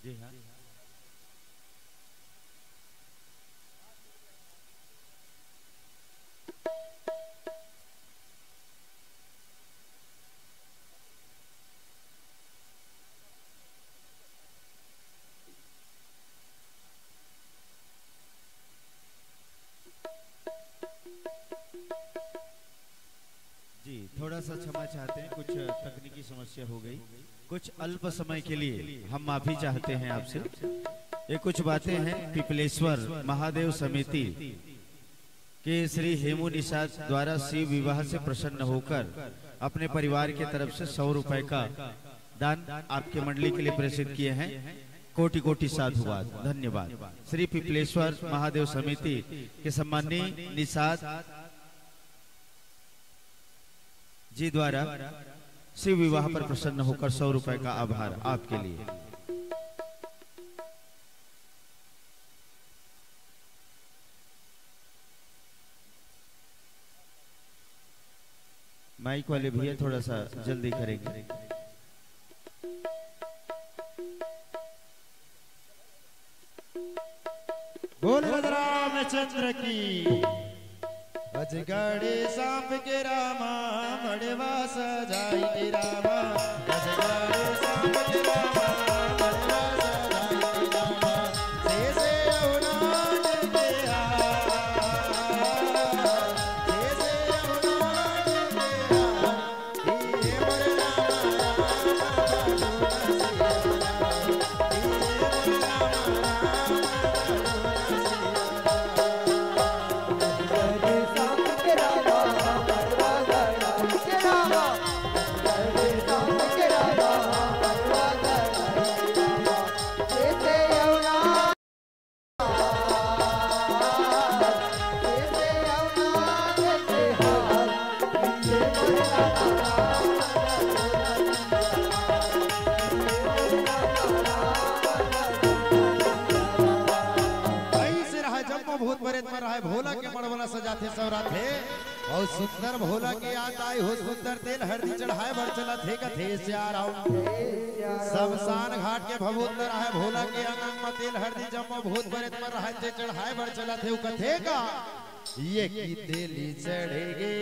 जी हाँ। जी थोड़ा सा क्षमा चाहते हैं, कुछ तकनीकी समस्या हो गई। कुछ अल्प समय के लिए हम माफी चाहते हैं आपसे। ये कुछ बातें हैं पिपलेश्वर महादेव समिति के श्री हेमू निषाद द्वारा शिव विवाह से प्रसन्न होकर अपने परिवार की तरफ से 100 रुपए का दान आपके मंडली के लिए प्रेषित किए हैं। कोटि कोटि साधुवाद, धन्यवाद। श्री पिपलेश्वर महादेव समिति के सम्माननीय निषाद जी द्वारा शिव विवाह पर प्रसन्न होकर 100 रुपए का आभार आपके लिए। माइक वाले भैया थोड़ा सा जल्दी करेंगे। बोल रामचंद्र की। अजगड़े सांप के रामा मड़वा सजाई के रामा, अजगड़े सांप के रामा मड़वा सजाई के रामा, से औलाद के से औलाद के ये मोर भोला के मड़वला सजाते सवराथे और सुंदर भोला के याद आई हो सुंदर तेल हरदी चढ़ाए बर चला थे कथे श्यार शमशान घाट के भभूत रहा भोला के अंगन में तेल हरदी जम्मो भूत बरेत पर रहा थे चढ़ाए बर चला थे कथे का ये की तेली चढ़ेगे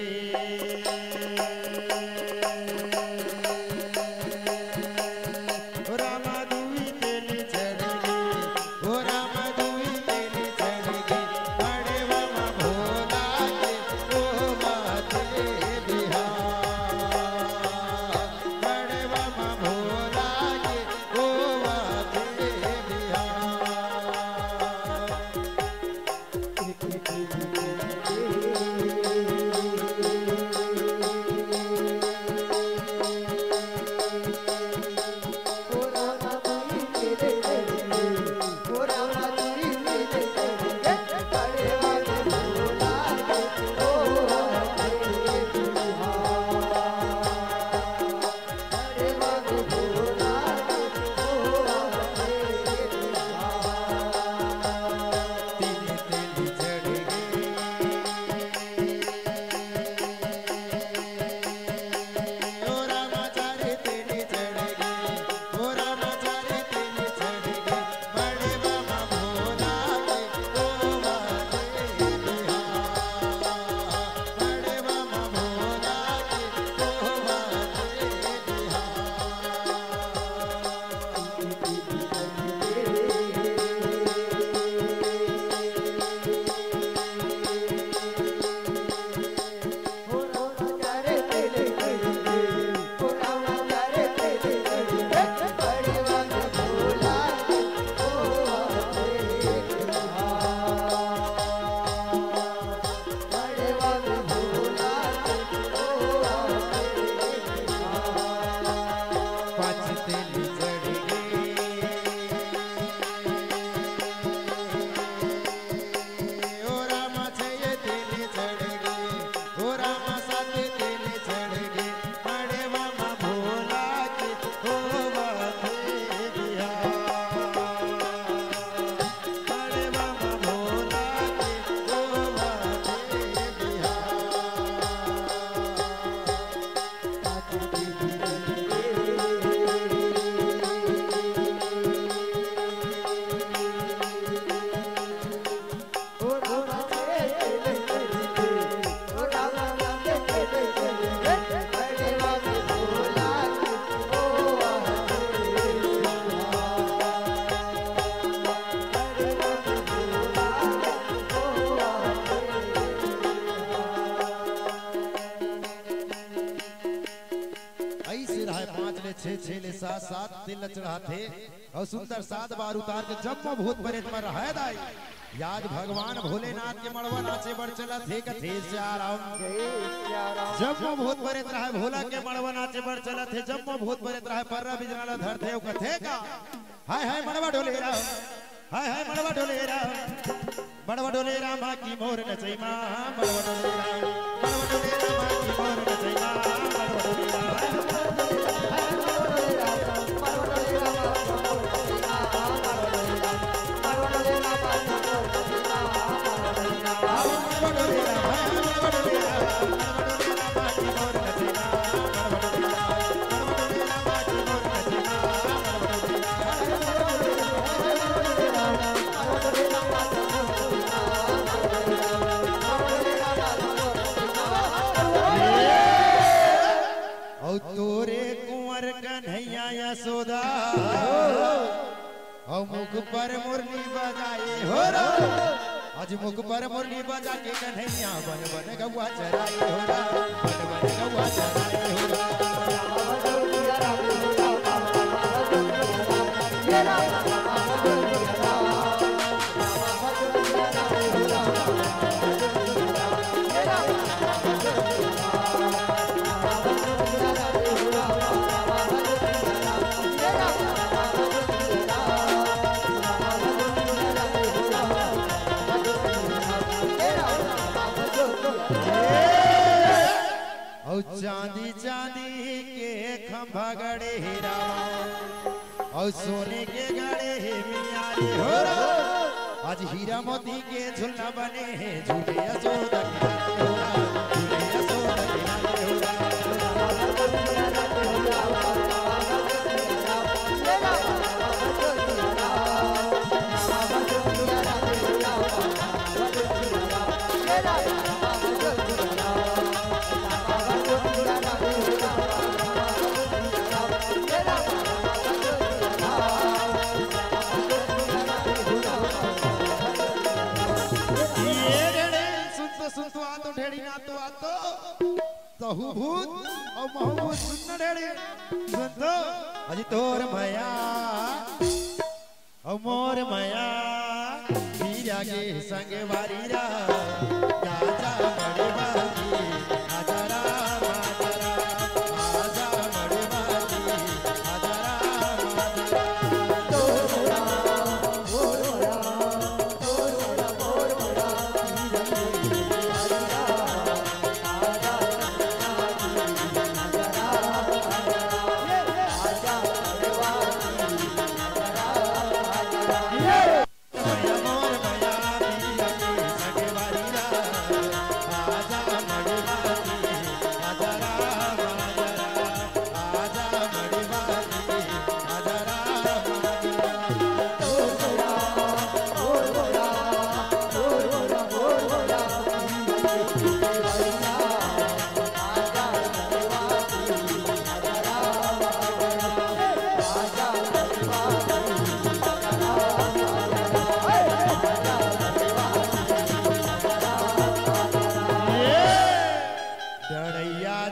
छेले सात सात तिल चढ़ाते और सुंदर सात बार उतार के जब भूत प्रेत में रह दाई याद भगवान भोलेनाथ के मड़वा नाचे बढ़ चला थे कथे जब भूत प्रेत रहा भोला के मड़वा नाचे बढ़ चला थे जब भूत प्रेत रहा पर्रा बिजराला धर थे कथे का हाय हाय मड़वा डोलेरा हाय हाय मड़वा डोलेरा माँ की मोर नचई माँ मड़वा डोलेरा माँ की मोर नचई माँ मड़वा डोलेरा तोरे कुंवर कन्हैया यशोदा और मुख पर मुरली बजाए हो आज मुख पर मुरली बजा के कन्हैया बन बन गौआ चराए हो बन बन गौआ चराए हो चांदी चांदी के खंभा गड़े हीरा और सोने के गड़े मियारी हो आज हीरा मोती के झुलना बने हैं झूले यशोदा झूले यशोदा तहु भूत और महभूत सुन ढेड़ी सुन तो अजी तोर माया और मोर माया हीरा के संग वारीरा राजा बड़े बाजी आजा राम आजा बड़े बाजी आजा राम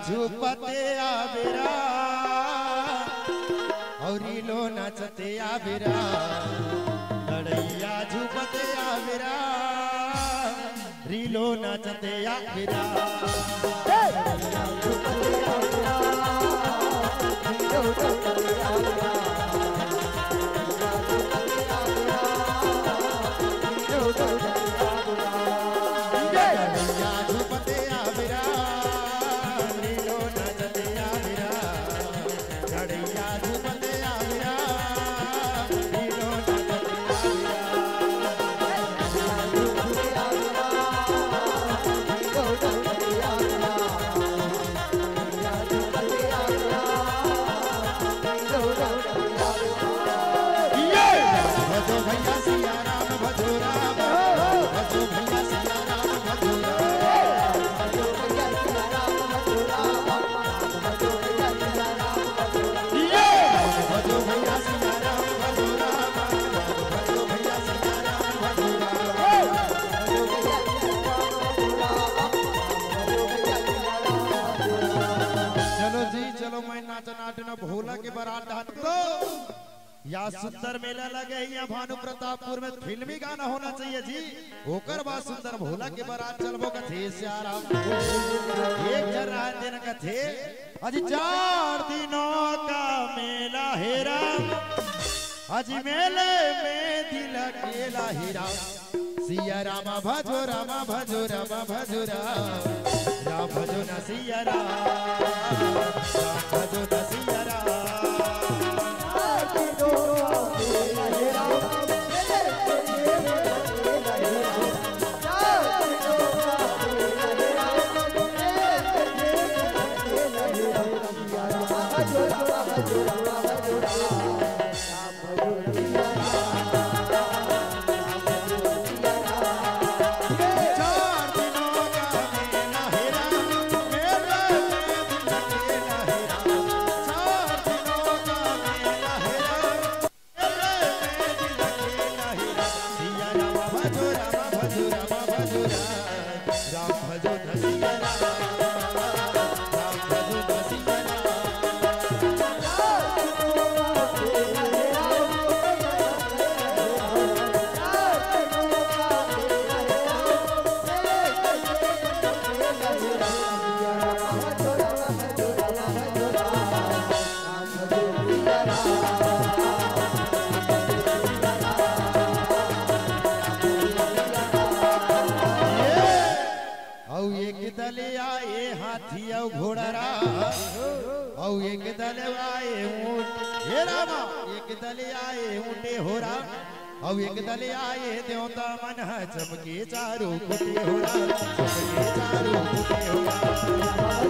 झुपते आबिरा और लो नचते आबिरा लड़ैया झुपते आबिरा रीलो नचते आबिरा go, go, go. या सुंदर मेला लगे या भानु प्रतापपुर में फिल्मी गाना होना चाहिए जी। ओकर बाद सुंदर भोला के बारात चलबो कथे श्याराम एक जरा दिन कथे आज 4 दिनों का मेला हेरा आज मेले में दिल अकेला हेरा सिया रामा भजो रामा भजो रामा भजो राम भजो न सिया राम भजो न सिया राम अब एक दले आए देवता मन चमके चारों कुटे हो चमके चारों कुटे हो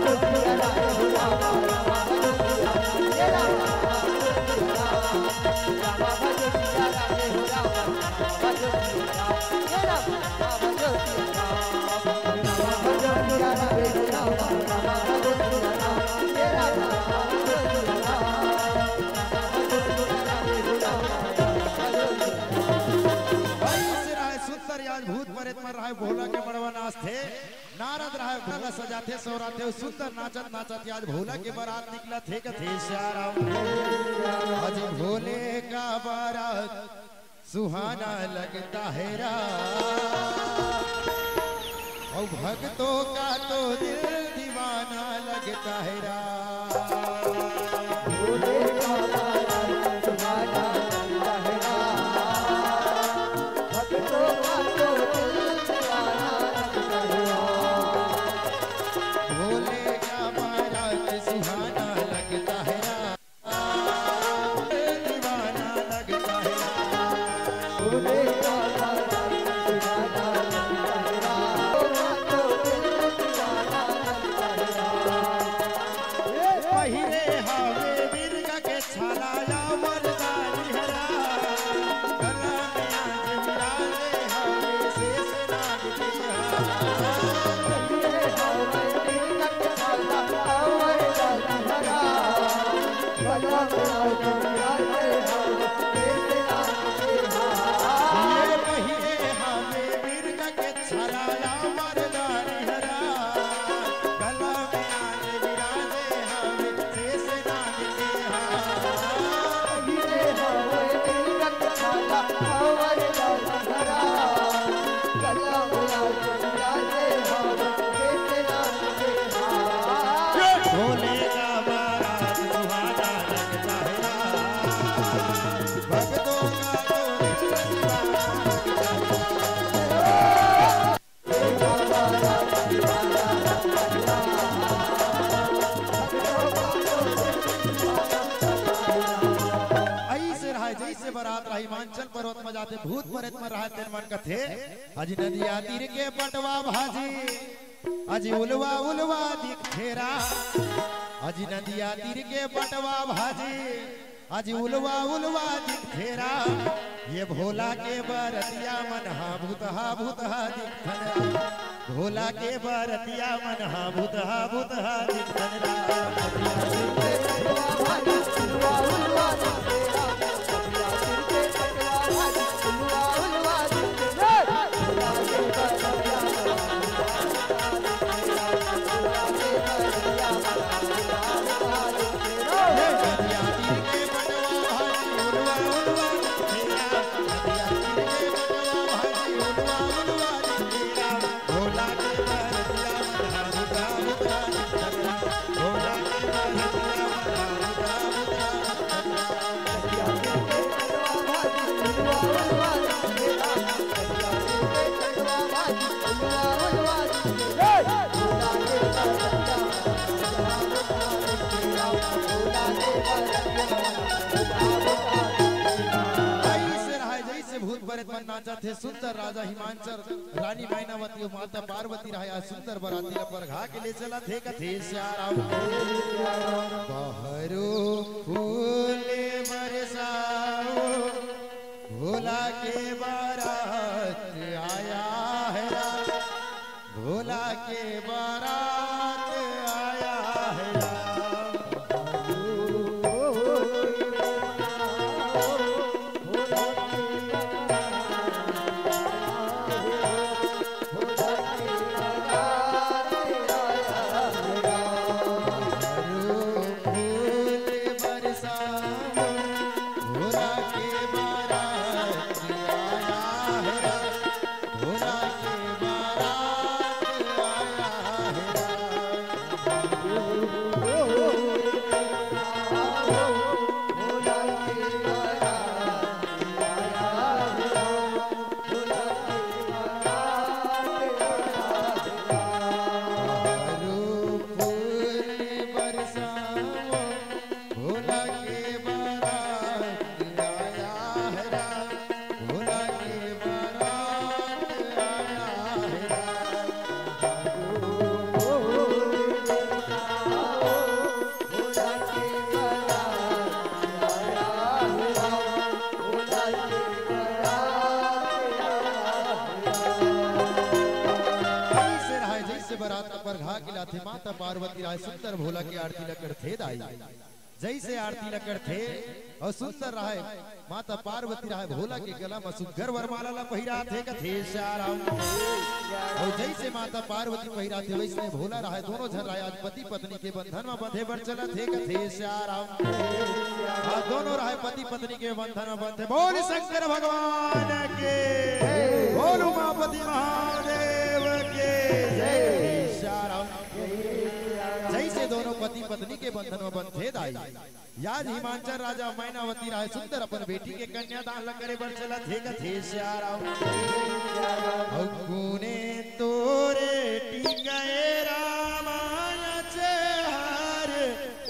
भोला के बड़वा नाच थे नारद रहा भोला सजाते सोराते सुंदर नाचत नाचत आज भोला के बारात निकला थे कथे श्याराम आज भोले का बारात सुहाना लगता है और भक्तों का तो दिल दीवाना लगता है भोले का बारात सुहाना लगता है भक्तों का तो हिमाचल पर्वत में जाते भूत प्रेत में रहते मन कथे अज नदिया तीर के पटवा भाजी अज उलवा उलवा दिख फेरा अज नदिया तीर के पटवा भाजी अज उलवा उलवा दिख फेरा ये भोला के बरतिया मन हा भूत दिख थनरा भोला के बरतिया मन हा भूत दिख थनरा नाचा थे सुंदर राजा हिमांचल रानी मैनावती माता पार्वती रहा सुंदर बराती पर घा के ले चला थे कथे बहरू फूले बरसाओ भोला के बारात आया है भोला के बारात आया है माता पार्वती राय सुंदर भोला की आरती लकड़ थे दाई जैसे आरती लकड़ थे और सुंदर रहे माता पार्वती रहे भोला के गला में सुगर वरमाला ला पहिरा थे कथे श्याराम और जैसे माता पार्वती पहिरा थे वैसे भोला रहे दोनों जन रहे आज पति पत्नी के बंधन में बंधे बर चला थे कथे श्याराम दोनों रहे पति पत्नी के बंधन में बंधे बोल शंकर भगवान के बोल उमापति महादेव के जय श्याराम जैसे दोनों पति पत्नी के बंधन में बंधे दाई याद हिमांचल राजा मैनावती राय सुंदर अपन बेटी के कन्यादान करे बर चला थे कथे श्याराम गुने तोरे टिंगए रामाय चे हर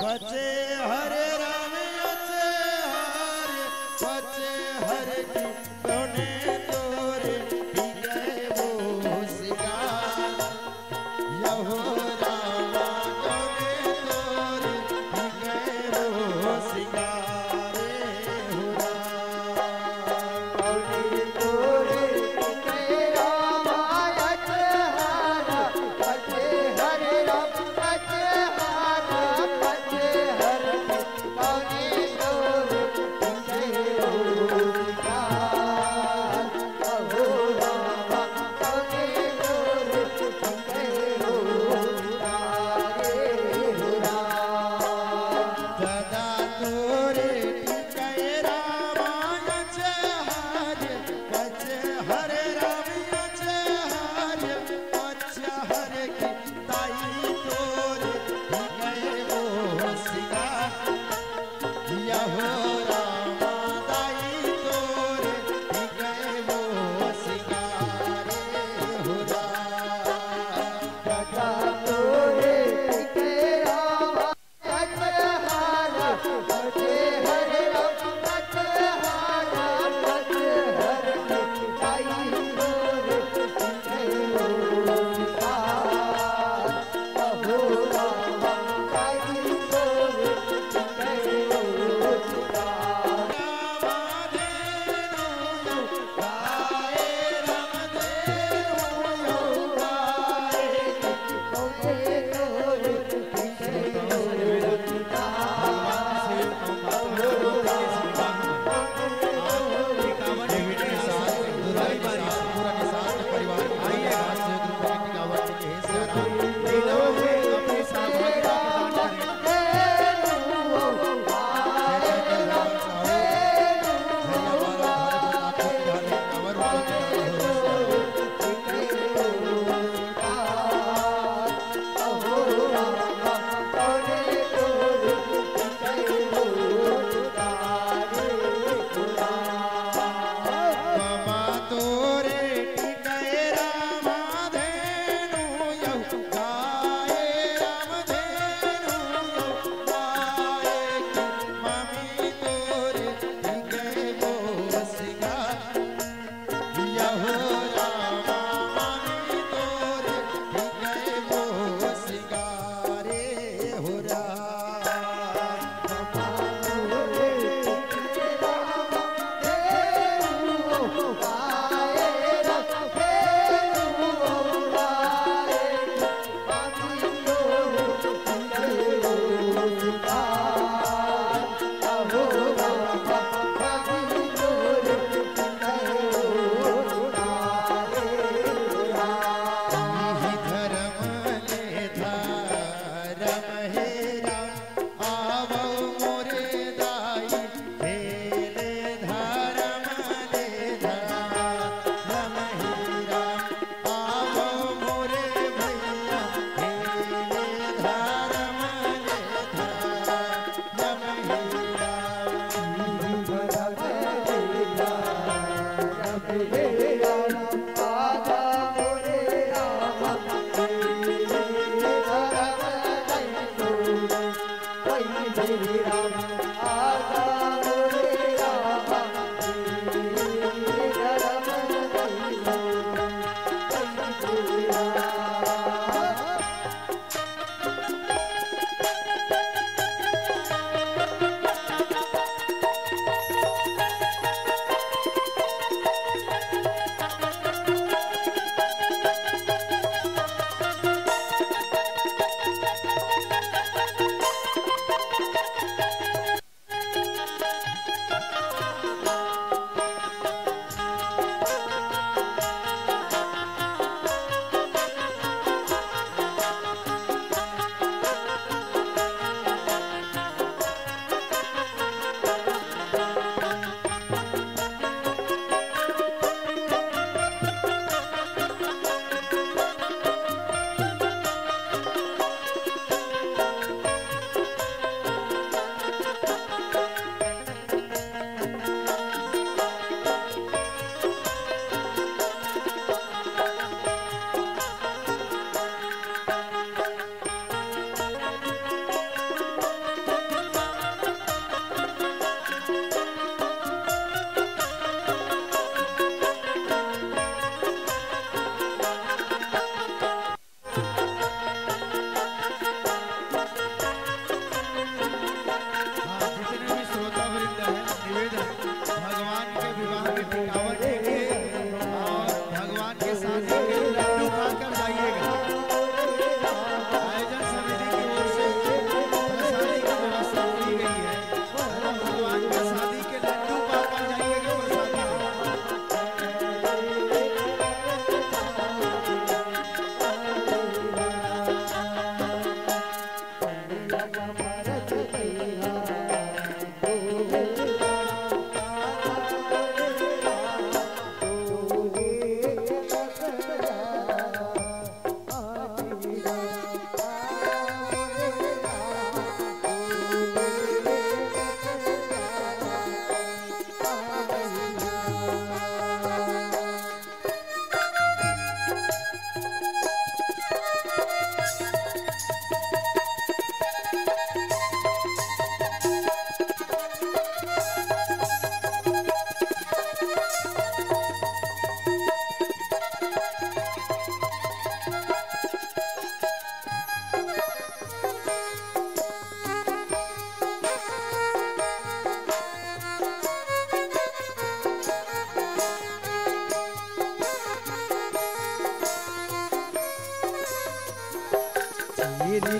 बचे हरे राम चे हर बचे हर गुने तोरे टिंगए वो सिगार यहो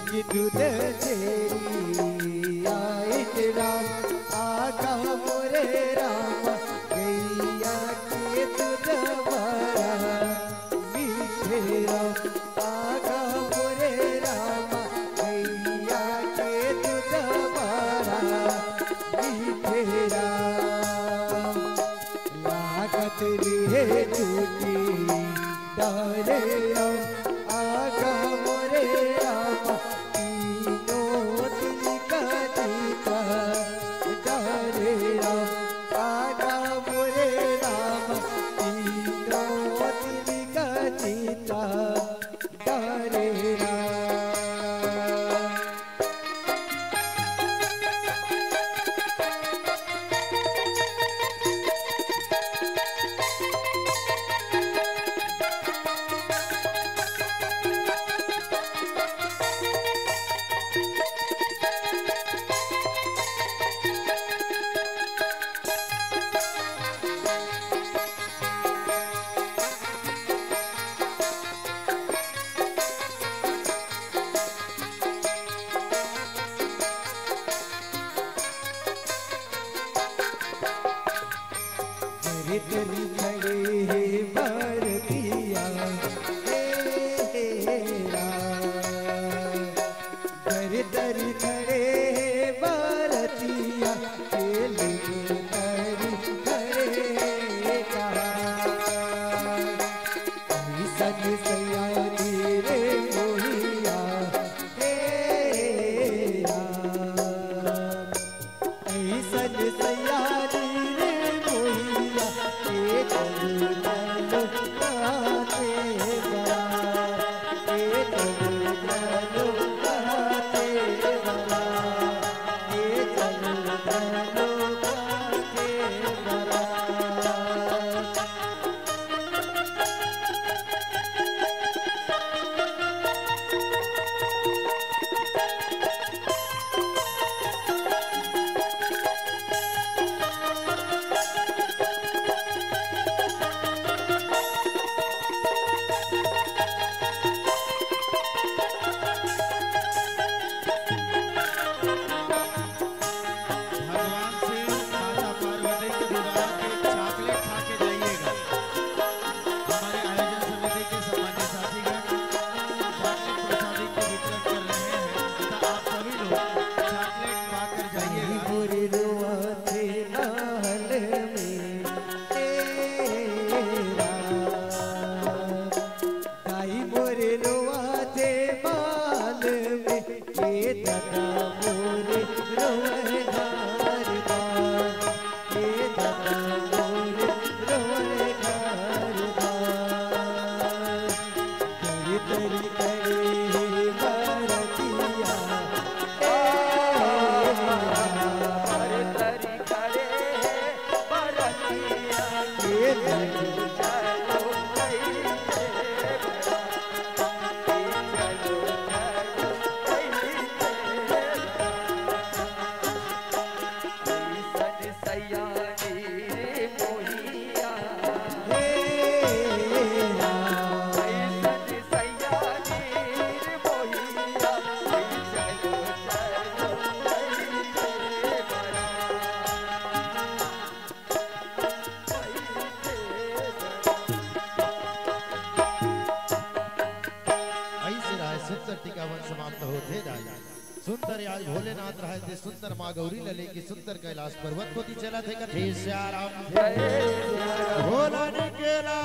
की दूध तेरी आइत राम आगा मोरे राम गैया के दूध भरा मीठे राम आगा मोरे राम गैया के दूध भरा मीठे राम लागत रे झूठी डाले राम आगा मोरे राम तीनों दिल का जीता डाले राम आगा मोरे राम तीनों दिल का जीता डाले राम। तेरी खड़े है भारतिया दर दर खड़े है भारतिया तेरी खड़े सज सयानी रे मोहिया सज सयानी रे मोहिया समाप्त होते जाए। सुंदर आज भोलेनाथ रहे थे, सुंदर माँ गौरी लले की सुंदर कैलाश पर्वत को चला थे कथे श्याराम भोला निकेला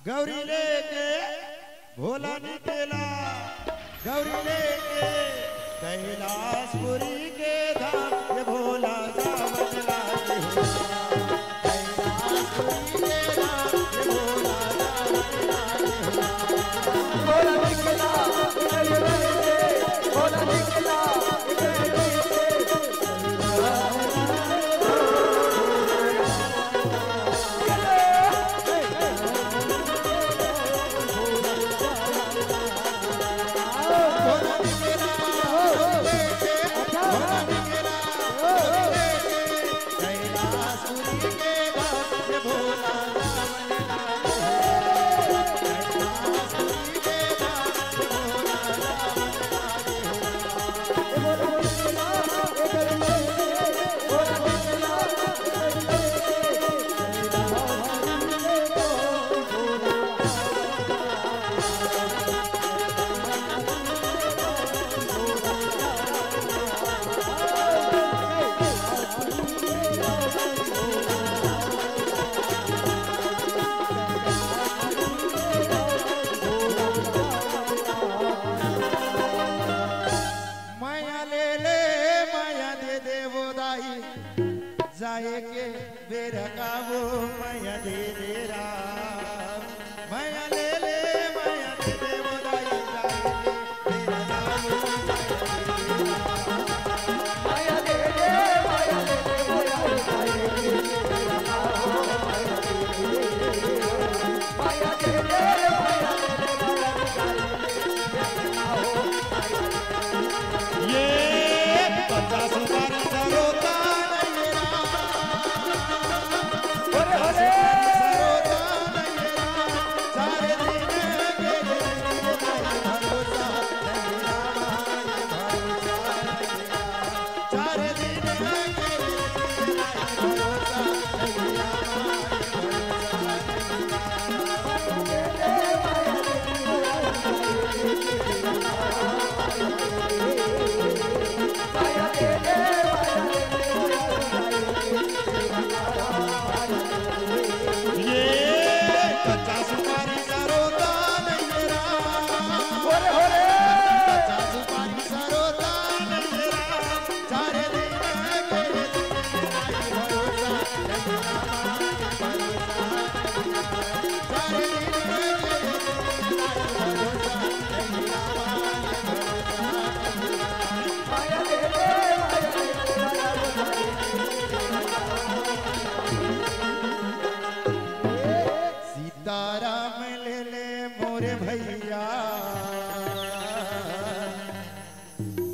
गौरी लेके भोला निकेला गौरी लेके कैलाशपुरी के धाम ये भोला सावन लागे हो। कैलाशपुरी के धाम ये भोला सावन लागे हो। भोला निकला भोला निकला जाए के बेरा का वो माया दे दे रा माया ले ले माया दे दे वो दाई जाए के बेरा का वो माया दे दे माया दे दे माया जाए के बेरा का हो माया दे दे माया दे दे माया जाए के बेरा का हो ये 50 बार सरोता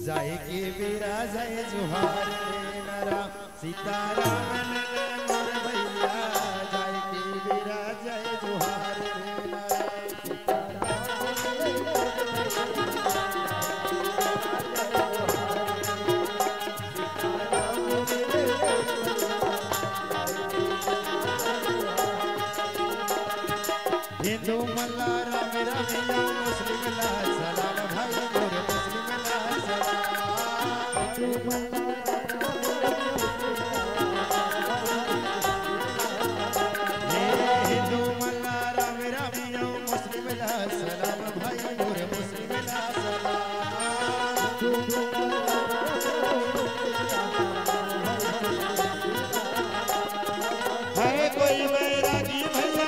जाए के बेरा जाए जुहार रे नरा सीताराम मोर भैया जाए के बेरा जाए जुहार रे नरा हिंदू मल्ला राम रामिया मुस्लिम ला सलाम भाई मोर मुस्लिम ला हिंदू मल्ला राम रामिया मुस्लिम ला सलाम भाई मोर मुस्लिम ला सलाम है कोई बैरागी भैया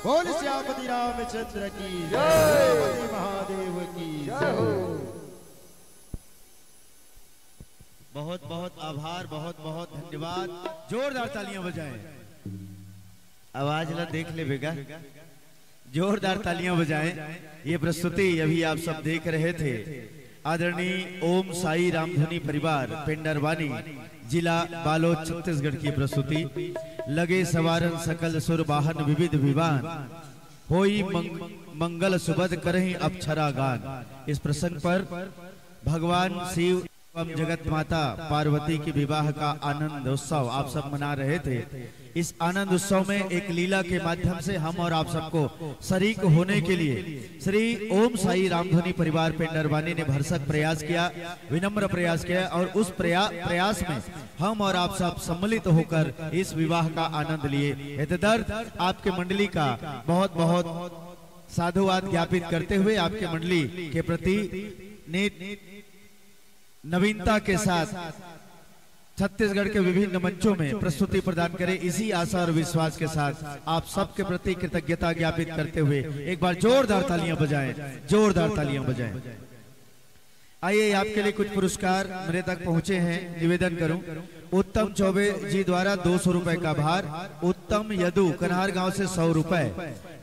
बोल श्यामती श्री रामचंद्र की जय, महादेव की जय। बहुत बहुत आभार, बहुत बहुत धन्यवाद। जोरदार तालियां बजाएं। आवाज ला देख ले बेगा, जोरदार तालियां बजाएं। ये प्रस्तुति अभी आप सब देख रहे थे आदरणीय ओम साई रामधुनी परिवार पेंडरवानी जिला बालोद छत्तीसगढ़ की प्रस्तुति। लगे सवारन सकल सुर वाहन विविध विवान, होई मंगल सुबद करहीं अप्सरा गान। इस प्रसंग पर भगवान शिव एवं जगत माता पार्वती के विवाह का आनंद उत्सव आप सब मना रहे थे। इस आनंद उत्सव में एक लीला के माध्यम से हम और आप सबको शरीक होने के लिए श्री ओम साई रामधुनी परिवार पेंडरवानी ने भरसक प्रयास किया, विनम्र प्रयास किया और उस प्रयास में हम और आप सब सम्मिलित होकर इस विवाह का आनंद लिए। इतदर्थ आपके मंडली का बहुत बहुत साधुवाद ज्ञापित करते हुए आपके मंडली के प्रति नवीनता के साथ छत्तीसगढ़ के विभिन्न मंचों में प्रस्तुति प्रदान करें, इसी आशा और विश्वास के साथ आप सबके प्रति कृतज्ञता ज्ञापित करते हुए एक बार जोरदार तालियां बजाएं, जोरदार तालियां बजाएं। आइए आपके लिए कुछ पुरस्कार मेरे तक पहुंचे हैं, निवेदन करूं। उत्तम चौबे जी द्वारा 200 रुपए का भार, उत्तम यदु कन्हार गांव से 100 रुपए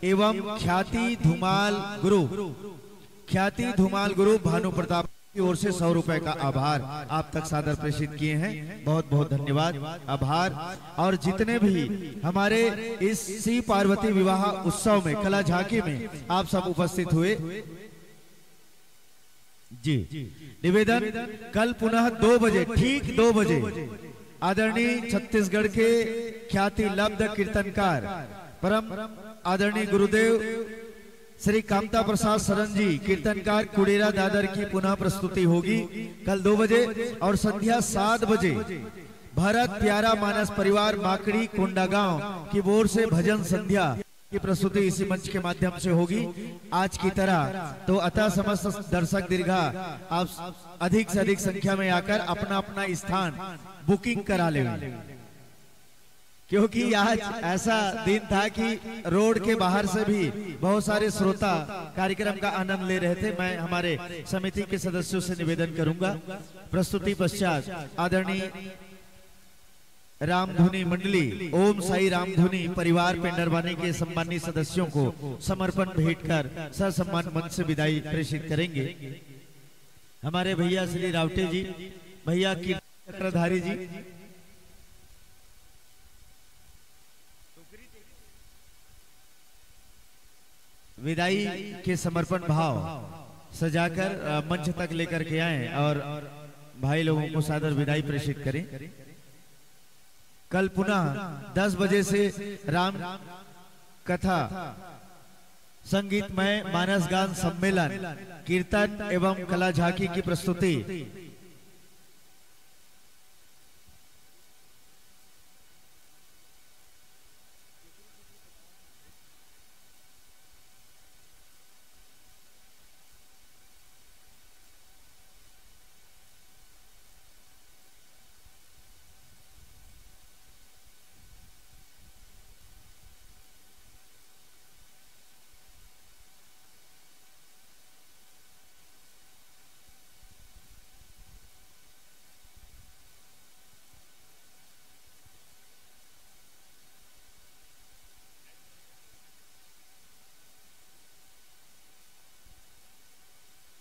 एवं ख्याति धुमाल गुरु भानु प्रताप की ओर से 100 रुपए का आभार आप तक सादर प्रेषित किए हैं। बहुत बहुत धन्यवाद, आभार। और जितने भी हमारे इस श्री पार्वती विवाह उत्सव में कला झांकी में आप सब उपस्थित हुए जी, निवेदन कल पुनः 2 बजे, ठीक 2 बजे आदरणीय छत्तीसगढ़ के ख्याति लब्ध कीर्तनकार परम आदरणीय गुरुदेव श्री कामता प्रसाद सरन जी कीर्तनकार कुड़ेरा दादर की पुनः प्रस्तुति होगी कल 2 बजे और संध्या 7 बजे भरत प्यारा मानस परिवार माकड़ी कोंडागांव की ओर से भजन संध्या की प्रस्तुति इसी मंच के माध्यम से होगी आज की तरह। तो अतः समस्त दर्शक दीर्घा आप अधिक से अधिक संख्या में आकर अपना अपना स्थान बुकिंग करा लेंगे, क्योंकि आज ऐसा दिन था कि रोड के बाहर से भी बहुत सारे श्रोता कार्यक्रम का आनंद ले रहे थे। मैं हमारे समिति के सदस्यों से निवेदन करूंगा, प्रस्तुति पश्चात आदरणीय रामधुनी मंडली ओम साई रामधुनी परिवार पेंडरवानी के सम्मानीय सदस्यों को समर्पण भेंट कर ससम्मान मंच से विदाई प्रेषित करेंगे। हमारे भैया श्री रावटे जी, भैया की चक्रधारी जी, विदाई के समर्पण भाव सजाकर मंच तक लेकर के आए और भाई लोगों को सादर विदाई प्रेषित करें। कल पुनः 10 बजे से राम कथा संगीतमय मानस गान सम्मेलन कीर्तन एवं कला झांकी की प्रस्तुति